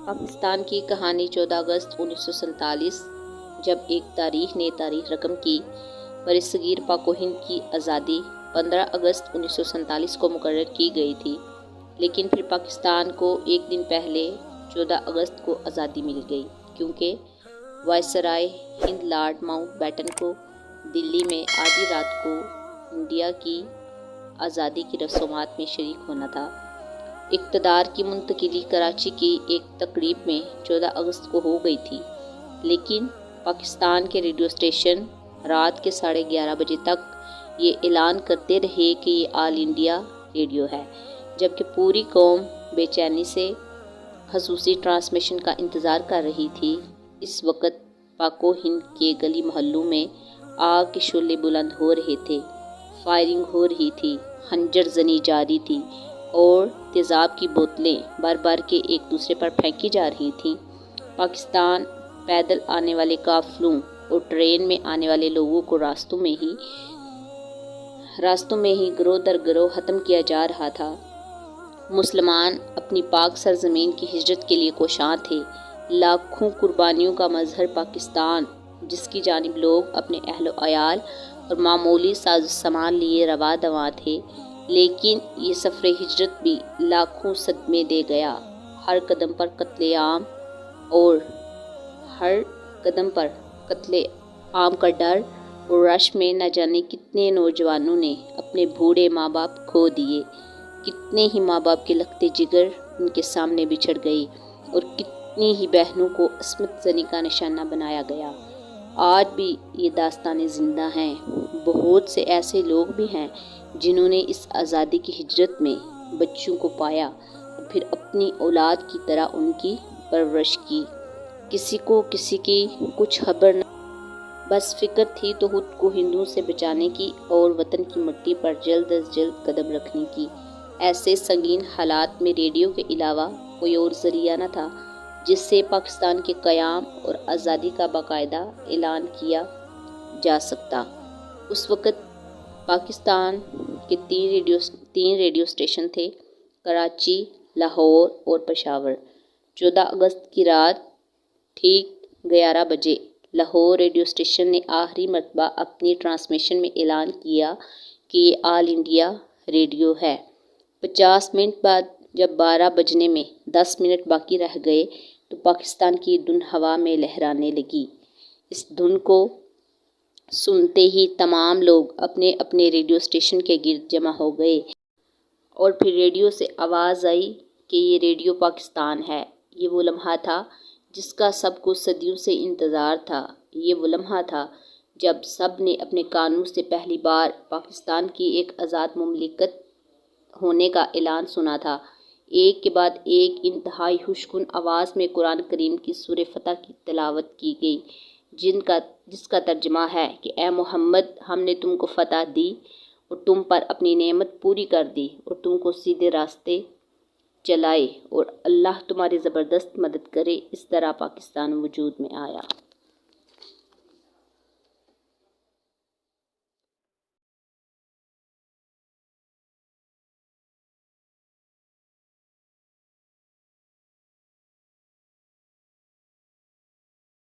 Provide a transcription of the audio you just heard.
پاکستان کی کہانی 14 اگست 1947 جب ایک تاریخ نے تاریخ رقم کی۔ برصغیر پاک و ہند کی آزادی 15 اگست 1947 کو مقرر کی گئی تھی، لیکن پھر پاکستان کو ایک دن پہلے 14 اگست کو آزادی مل گئی، کیونکہ وائسرائے ہند لارڈ ماؤنٹ بیٹن کو دلی میں آدھی رات کو انڈیا کی آزادی کی رسومات میں شریک ہونا تھا۔ اقتدار کی منتقلی کراچی کی ایک تقریب میں 14 اگست کو ہو گئی تھی، لیکن پاکستان کے ریڈیو اسٹیشن رات کے 11:30 بجے تک یہ اعلان کرتے رہے کہ یہ آل انڈیا ریڈیو ہے، جبکہ پوری قوم بے چینی سے خصوصی ٹرانسمیشن کا انتظار کر رہی تھی۔ اس وقت پاک و ہند کے گلی محلوں میں آگ کے شعلے بلند ہو رہے تھے، فائرنگ ہو رہی تھی، خنجر زنی جاری تھی اور تیزاب کی بوتلیں بھر بھر کے ایک دوسرے پر پھینکی جا رہی تھیں۔ پاکستان پیدل آنے والے قافلوں اور ٹرین میں آنے والے لوگوں کو راستوں میں ہی گروہ در گروہ ختم کیا جا رہا تھا۔ مسلمان اپنی پاک سرزمین کی ہجرت کے لیے کوشاں تھے۔ لاکھوں قربانیوں کا مظہر پاکستان، جس کی جانب لوگ اپنے اہل و عیال اور معمولی ساز و سامان لیے رواں دواں تھے، لیکن یہ سفر ہجرت بھی لاکھوں صدمے دے گیا۔ ہر قدم پر قتل عام کا ڈر اور رش میں نہ جانے کتنے نوجوانوں نے اپنے بوڑھے ماں باپ کھو دیے، کتنے ہی ماں باپ کے لختے جگر ان کے سامنے بچھڑ گئے اور کتنی ہی بہنوں کو عصمت زنی کا نشانہ بنایا گیا۔ آج بھی یہ داستانیں زندہ ہیں۔ بہت سے ایسے لوگ بھی ہیں جنہوں نے اس آزادی کی ہجرت میں بچوں کو پایا اور پھر اپنی اولاد کی طرح ان کی پرورش کی۔ کسی کو کسی کی کچھ خبر نہ، بس فکر تھی تو خود کو ہندوؤں سے بچانے کی اور وطن کی مٹی پر جلد از جلد قدم رکھنے کی۔ ایسے سنگین حالات میں ریڈیو کے علاوہ کوئی اور ذریعہ نہ تھا جس سے پاکستان کے قیام اور آزادی کا باقاعدہ اعلان کیا جا سکتا۔ اس وقت پاکستان کے تین ریڈیو اسٹیشن تھے: کراچی، لاہور اور پشاور۔ 14 اگست کی رات ٹھیک 11 بجے لاہور ریڈیو اسٹیشن نے آخری مرتبہ اپنی ٹرانسمیشن میں اعلان کیا کہ یہ آل انڈیا ریڈیو ہے۔ 50 منٹ بعد جب 12 بجنے میں 10 منٹ باقی رہ گئے تو پاکستان کی دھن ہوا میں لہرانے لگی۔ اس دھن کو سنتے ہی تمام لوگ اپنے اپنے ریڈیو اسٹیشن کے گرد جمع ہو گئے اور پھر ریڈیو سے آواز آئی کہ یہ ریڈیو پاکستان ہے۔ یہ وہ لمحہ تھا جس کا سب کو صدیوں سے انتظار تھا۔ یہ وہ لمحہ تھا جب سب نے اپنے کانوں سے پہلی بار پاکستان کی ایک آزاد مملکت ہونے کا اعلان سنا تھا۔ ایک کے بعد ایک انتہائی خوشگوار آواز میں قرآن کریم کی سورہ فتح کی تلاوت کی گئی، جس کا ترجمہ ہے کہ اے محمد، ہم نے تم کو فتح دی اور تم پر اپنی نعمت پوری کر دی اور تم کو سیدھے راستے چلائے اور اللہ تمہاری زبردست مدد کرے۔ اس طرح پاکستان وجود میں آیا۔